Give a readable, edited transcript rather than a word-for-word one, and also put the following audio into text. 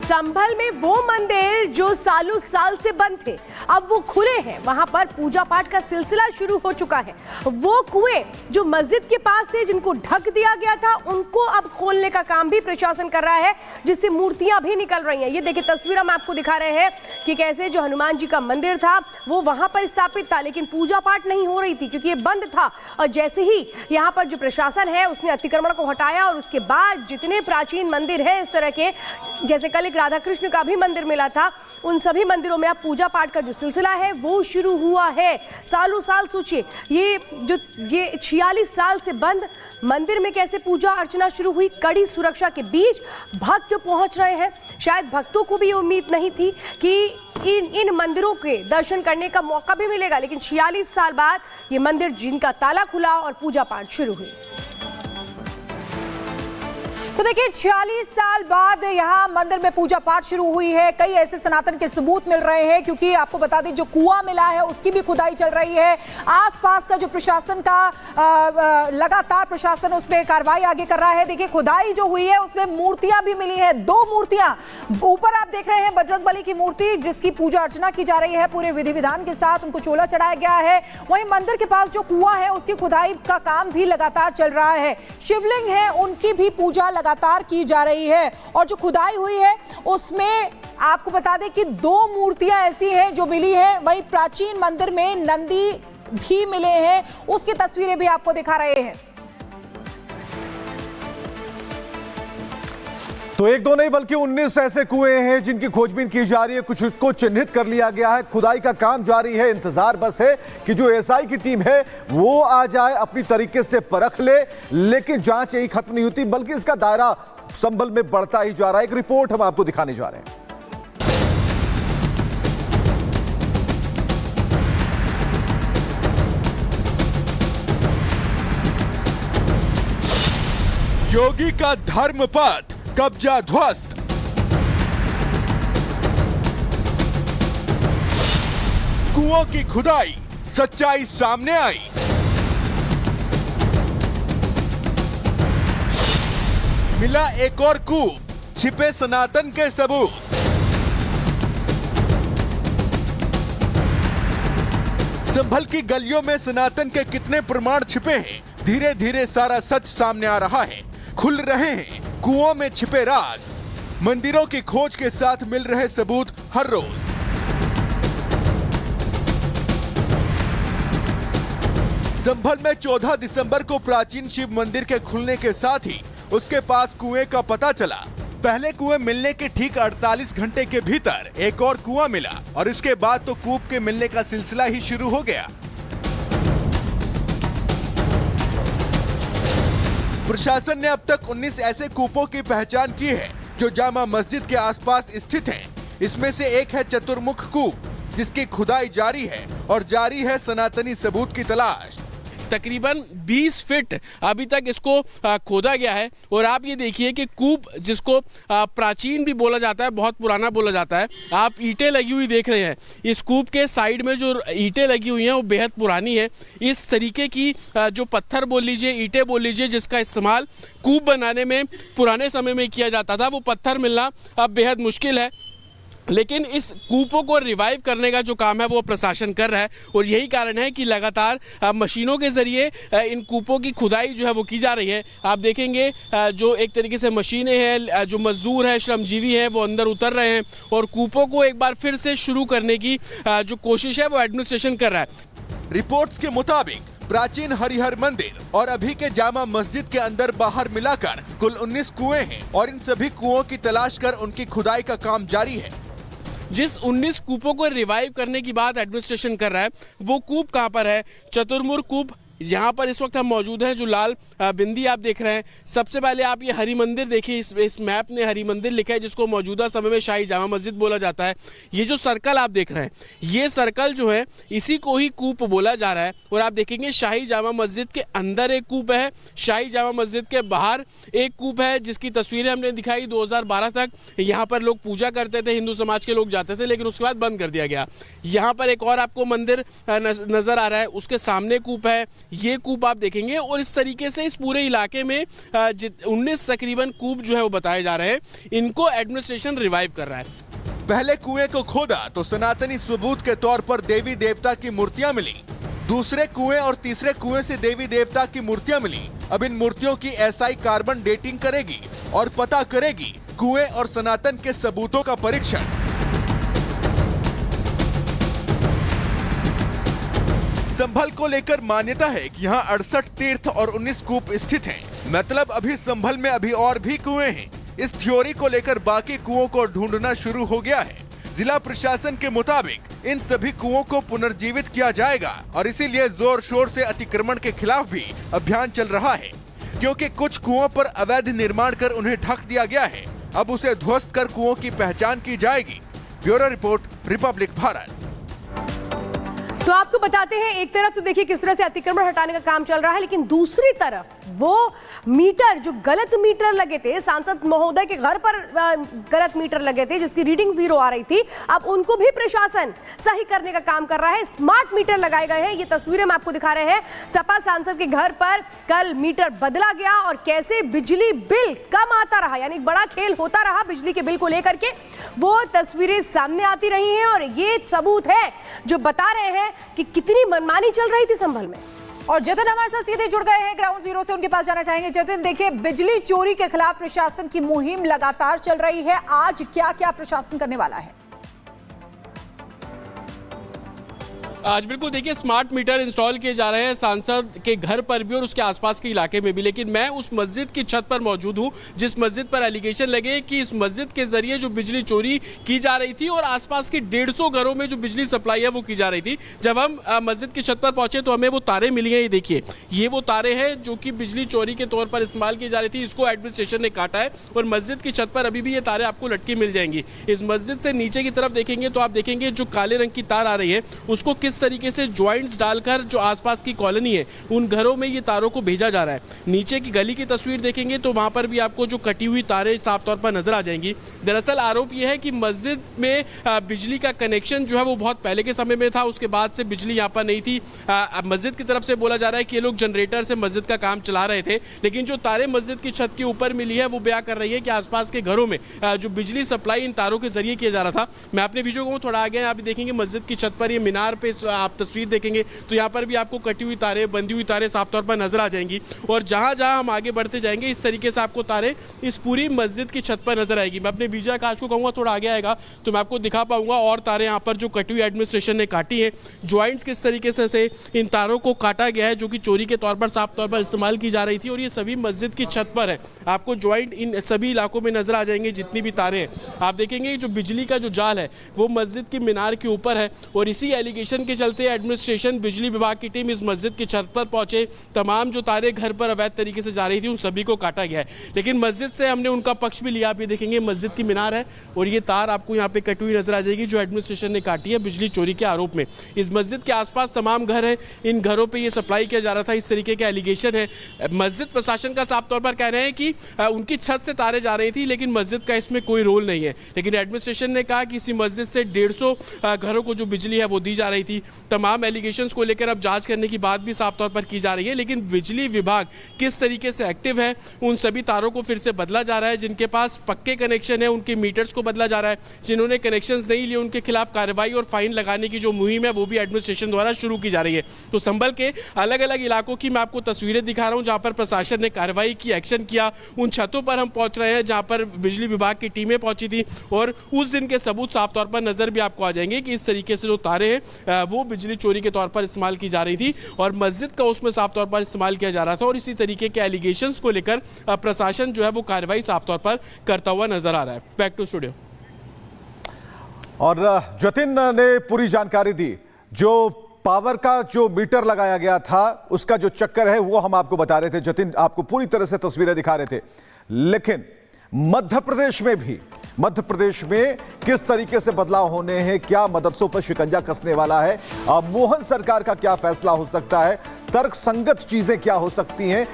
संभल में वो मंदिर जो सालों साल से बंद थे अब वो खुले हैं। वहां पर पूजा पाठ का सिलसिला शुरू हो चुका है। वो कुएं जो मस्जिद के पास थे जिनको ढक दिया गया था उनको अब खोलने का काम भी प्रशासन कर रहा है, जिससे मूर्तियां भी निकल रही हैं। ये देखिए तस्वीर हम आपको दिखा रहे हैं कि कैसे जो हनुमान जी का मंदिर था वो वहां पर स्थापित था, लेकिन पूजा पाठ नहीं हो रही थी क्योंकि ये बंद था। और जैसे ही यहाँ पर जो प्रशासन है उसने अतिक्रमण को हटाया और उसके बाद जितने प्राचीन मंदिर हैं इस तरह के, जैसे कल एक राधा कृष्ण का भी मंदिर मिला था, उन सभी मंदिरों में अब पूजा पाठ का जो सिलसिला है वो शुरू हुआ है। सालों साल सोचिए ये 46 साल से बंद मंदिर में कैसे पूजा अर्चना शुरू हुई। कड़ी सुरक्षा के बीच भक्त पहुंच रहे हैं। शायद भक्तों को भी उम्मीद नहीं थी कि इन मंदिरों के दर्शन करने का मौका भी मिलेगा, लेकिन 46 साल बाद ये मंदिर जिनका ताला खुला और पूजा पाठ शुरू हुई। तो देखिए 46 साल बाद यहाँ मंदिर में पूजा पाठ शुरू हुई है। कई ऐसे सनातन के सबूत मिल रहे हैं क्योंकि आपको बता दें जो कुआं मिला है उसकी भी खुदाई चल रही है। आसपास का जो प्रशासन का लगातार प्रशासन उसमें कार्रवाई आगे कर रहा है। देखिए खुदाई जो हुई है उसमें मूर्तियां भी मिली है, 2 मूर्तियां। ऊपर आप देख रहे हैं बजरंगबली की मूर्ति जिसकी पूजा अर्चना की जा रही है पूरे विधि विधान के साथ, उनको चोला चढ़ाया गया है। वहीं मंदिर के पास जो कुआं है उसकी खुदाई का काम भी लगातार चल रहा है। शिवलिंग है उनकी भी पूजा लगातार की जा रही है। और जो खुदाई हुई है उसमें आपको बता दें कि 2 मूर्तियां ऐसी हैं जो मिली है। वहीं प्राचीन मंदिर में नंदी भी मिले हैं, उसकी तस्वीरें भी आपको दिखा रहे हैं। तो 1-2 नहीं बल्कि 19 ऐसे कुएं हैं जिनकी खोजबीन की जा रही है। कुछ को चिन्हित कर लिया गया है, खुदाई का काम जारी है। इंतजार बस है कि जो एसआई की टीम है वो आ जाए, अपनी तरीके से परख ले। लेकिन जांच यही खत्म नहीं होती बल्कि इसका दायरा संभल में बढ़ता ही जा रहा है। एक रिपोर्ट हम आपको दिखाने जा रहे हैं। योगी का धर्मपथ कब्जा ध्वस्त। कुओं की खुदाई, सच्चाई सामने आई। मिला एक और कूप, छिपे सनातन के सबूत। संभल की गलियों में सनातन के कितने प्रमाण छिपे हैं, धीरे धीरे सारा सच सामने आ रहा है। खुल रहे हैं कुओं में छिपे राज, मंदिरों की खोज के साथ मिल रहे सबूत हर रोज। संभल में 14 दिसंबर को प्राचीन शिव मंदिर के खुलने के साथ ही उसके पास कुएं का पता चला। पहले कुएं मिलने के ठीक 48 घंटे के भीतर एक और कुआं मिला और इसके बाद तो कूप के मिलने का सिलसिला ही शुरू हो गया। प्रशासन ने अब तक 19 ऐसे कूपों की पहचान की है जो जामा मस्जिद के आसपास स्थित हैं। इसमें से एक है चतुर्मुख कूप जिसकी खुदाई जारी है और जारी है सनातनी सबूत की तलाश। तकरीबन 20 फीट अभी तक इसको खोदा गया है। और आप ये देखिए कि कूप जिसको प्राचीन भी बोला जाता है, बहुत पुराना बोला जाता है। आप ईंटें लगी हुई देख रहे हैं, इस कूप के साइड में जो ईंटें लगी हुई हैं वो बेहद पुरानी है। इस तरीके की जो पत्थर बोल लीजिए, ईंटें बोल लीजिए, जिसका इस्तेमाल कूप बनाने में पुराने समय में किया जाता था, वो पत्थर मिलना अब बेहद मुश्किल है। लेकिन इस कूपों को रिवाइव करने का जो काम है वो प्रशासन कर रहा है और यही कारण है कि लगातार मशीनों के जरिए इन कूपों की खुदाई जो है वो की जा रही है। आप देखेंगे जो एक तरीके से मशीनें हैं, जो मजदूर हैं, श्रमजीवी हैं, वो अंदर उतर रहे हैं और कूपों को एक बार फिर से शुरू करने की जो कोशिश है वो एडमिनिस्ट्रेशन कर रहा है। रिपोर्ट्स के मुताबिक प्राचीन हरिहर मंदिर और अभी के जामा मस्जिद के अंदर बाहर मिलाकर कुल 19 कुएं हैं और इन सभी कुओं की तलाश कर उनकी खुदाई का काम जारी है। जिस 19 कूपों को रिवाइव करने की बात एडमिनिस्ट्रेशन कर रहा है वो कूप कहां पर है? चतुर्मुख कूप यहाँ पर इस वक्त हम मौजूद हैं, जो लाल बिंदी आप देख रहे हैं। सबसे पहले आप ये हरि मंदिर देखिए, इस मैप ने हरि मंदिर लिखा है जिसको मौजूदा समय में शाही जामा मस्जिद बोला जाता है। ये जो सर्कल आप देख रहे हैं, ये सर्कल जो है इसी को ही कूप बोला जा रहा है। और आप देखेंगे शाही जामा मस्जिद के अंदर एक कूप है, शाही जामा मस्जिद के बाहर एक कूप है जिसकी तस्वीरें हमने दिखाई। 2012 तक यहाँ पर लोग पूजा करते थे, हिंदू समाज के लोग जाते थे, लेकिन उसके बाद बंद कर दिया गया। यहाँ पर एक और आपको मंदिर नजर आ रहा है, उसके सामने कूप है। ये कूप आप देखेंगे। और इस तरीके से इस पूरे इलाके में 19 तकरीबन कूप जो है वो बताए जा रहे हैं, इनको एडमिनिस्ट्रेशन रिवाइव कर रहा है। पहले कुएं को खोदा तो सनातनी सबूत के तौर पर देवी देवता की मूर्तियां मिली। दूसरे कुएं और तीसरे कुएं से देवी देवता की मूर्तियां मिली। अब इन मूर्तियों की एसआई कार्बन डेटिंग करेगी और पता करेगी कुएं और सनातन के सबूतों का परीक्षण। संभल को लेकर मान्यता है कि यहाँ 68 तीर्थ और 19 कूप स्थित हैं। मतलब अभी संभल में अभी और भी कुएं हैं। इस थ्योरी को लेकर बाकी कुओं को ढूंढना शुरू हो गया है। जिला प्रशासन के मुताबिक इन सभी कुओं को पुनर्जीवित किया जाएगा और इसीलिए जोर शोर से अतिक्रमण के खिलाफ भी अभियान चल रहा है, क्योंकि कुछ कुओं पर अवैध निर्माण कर उन्हें ढक दिया गया है। अब उसे ध्वस्त कर कुओं की पहचान की जाएगी। Bureau report, Republic Bharat. तो आपको बताते हैं, एक तरफ से देखिए किस तरह से अतिक्रमण हटाने का काम चल रहा है, लेकिन दूसरी तरफ वो मीटर जो गलत मीटर लगे थे, सांसद महोदय के घर पर गलत मीटर लगे थे जिसकी रीडिंग 0 आ रही थी, अब उनको भी प्रशासन सही करने का काम कर रहा है। स्मार्ट मीटर लगाए गए हैं। ये तस्वीरें हम आपको दिखा रहे हैं। सपा सांसद के घर पर कल मीटर बदला गया और कैसे बिजली बिल कम आता रहा, यानी बड़ा खेल होता रहा बिजली के बिल को लेकर के, वो तस्वीरें सामने आती रही हैं। और ये सबूत है जो बता रहे हैं कि कितनी मनमानी चल रही थी संभल में। और जतिन हमारे साथ सीधे जुड़ गए हैं ग्राउंड जीरो से, उनके पास जाना चाहेंगे। जतिन, देखिए, बिजली चोरी के खिलाफ प्रशासन की मुहिम लगातार चल रही है। आज क्या क्या प्रशासन करने वाला है? आज बिल्कुल देखिए, स्मार्ट मीटर इंस्टॉल किए जा रहे हैं सांसद के घर पर भी और उसके आसपास के इलाके में भी। लेकिन मैं उस मस्जिद की छत पर मौजूद हूं जिस मस्जिद पर एलिगेशन लगे कि इस मस्जिद के जरिए जो बिजली चोरी की जा रही थी और आसपास के 150 घरों में जो बिजली सप्लाई है वो की जा रही थी। जब हम मस्जिद की छत पर पहुंचे तो हमें वो तारे मिली हैं। ये देखिए, ये वो तारे हैं जो कि बिजली चोरी के तौर पर इस्तेमाल की जा रही थी। इसको एडमिनिस्ट्रेशन ने काटा है और मस्जिद की छत पर अभी भी ये तारे आपको लटकी मिल जाएंगी। इस मस्जिद से नीचे की तरफ देखेंगे तो आप देखेंगे जो काले रंग की तार आ रही है उसको किस तरीके से ज्वाइंट्स डालकर जो आसपास की कॉलोनी है उन घरों में ये तारों को भेजा जा रहा है। नीचे की गली की तस्वीर देखेंगे तो वहां पर भी आपको जो कटी हुई तारें साफ तौर पर नजर आ जाएंगी। दरअसल आरोप यह है कि मस्जिद में बिजली का कनेक्शन जो है वो बहुत पहले के समय में था, उसके बाद से बिजली यहाँ पर नहीं थी। मस्जिद की तरफ से बोला जा रहा है कि ये लोग जनरेटर से मस्जिद का काम चला रहे थे, लेकिन जो तारें मस्जिद की छत के ऊपर मिली है वो बयां कर रही है कि आसपास के घरों में जो बिजली सप्लाई इन तारों के जरिए किया जा रहा था। मैं अपने वीडियो को थोड़ा आगे आप देखेंगे, मस्जिद की छत पर ये मीनार पे आप तस्वीर देखेंगे तो यहाँ पर भी आपको कटी हुई तारें, बंधी हुई तारें साफ तौर पर नजर आ जाएंगी। और जहां जहां हम आगे बढ़ते जाएंगे इस तरीके से आपको तारें इस पूरी मस्जिद की छत पर नजर आएगी। मैं अपने विजय आकाश को कहूंगा थोड़ा आगे आएगा तो मैं आपको दिखा पाऊंगा और तारें यहाँ पर जो कटी हुई एडमिनिस्ट्रेशन ने काटी है, ज्वाइंट्स किस तरीके से थे, इन तारों को काटा गया है जो कि चोरी के तौर पर साफ तौर पर इस्तेमाल की जा रही थी। और ये सभी मस्जिद की छत पर है। आपको ज्वाइंट इन सभी इलाकों में नजर आ जाएंगे जितनी भी तारें हैं। आप देखेंगे जो बिजली का जो जाल है वो मस्जिद की मीनार के ऊपर है और इसी एलिगेशन के चलते एडमिनिस्ट्रेशन, बिजली विभाग की टीम इस मस्जिद की छत पर पहुंचे। तमाम जो तारें घर पर अवैध तरीके से जा रही थी उन सभी को काटा गया है। लेकिन मस्जिद से हमने उनका पक्ष भी लिया। आप ये देखेंगे मस्जिद की मीनार है और ये तार आपको यहाँ पे कटी हुई नजर आ जाएगी जो एडमिनिस्ट्रेशन ने काटी है बिजली चोरी के आरोप में। इस मस्जिद के आसपास तमाम घर हैं, इन घरों पर यह सप्लाई किया जा रहा था, इस तरीके के एलिगेशन है। मस्जिद प्रशासन का साफ तौर पर कह रहे हैं कि उनकी छत से तारें जा रही थी लेकिन मस्जिद का इसमें कोई रोल नहीं है। लेकिन एडमिनिस्ट्रेशन ने कहा कि इसी मस्जिद से 150 घरों को जो बिजली है वो दी जा रही थी। तमाम एलिगेशंस को लेकर अब जांच करने की बात भी साफ तौर पर की जा रही है। लेकिन बिजली विभाग किस तरीके से एक्टिव है, उन सभी तारों को फिर से बदला जा रहा है। जिनके पास पक्के कनेक्शन है उनके मीटर्स को बदला जा रहा है, जिन्होंने कनेक्शंस नहीं लिए उनके खिलाफ कार्रवाई और फाइन लगाने की जो मुहिम है वो भी एडमिनिस्ट्रेशन द्वारा शुरू की जा रही है। तो संभल के अलग अलग इलाकों की मैं आपको तस्वीरें दिखा रहा हूं जहां पर प्रशासन ने कार्रवाई की, एक्शन किया। उन छतों पर हम पहुंच रहे हैं जहां पर बिजली विभाग की टीमें पहुंची थी और उस दिन के सबूत साफ तौर पर नजर भी आपको आ जाएंगे कि इस तरीके से जो तारे हैं वो बिजली चोरी के तौर पर इस्तेमाल की जा रही थी और मस्जिद का उसमें साफ तौर पर इस्तेमाल किया जा रहा था। और इसी तरीके के एलिगेशंस को लेकर प्रशासन जो है वो कार्रवाई साफ तौर पर करता हुआ नजर आ रहा है। Back to studio. और जतिन ने पूरी जानकारी दी। जो पावर का जो मीटर लगाया गया था उसका जो चक्कर है वो हम आपको बता रहे थे। जतिन आपको पूरी तरह से तस्वीरें दिखा रहे थे। लेकिन मध्य प्रदेश में किस तरीके से बदलाव होने हैं, क्या मदरसों पर शिकंजा कसने वाला है, मोहन सरकार का क्या फैसला हो सकता है, तर्कसंगत चीजें क्या हो सकती हैं।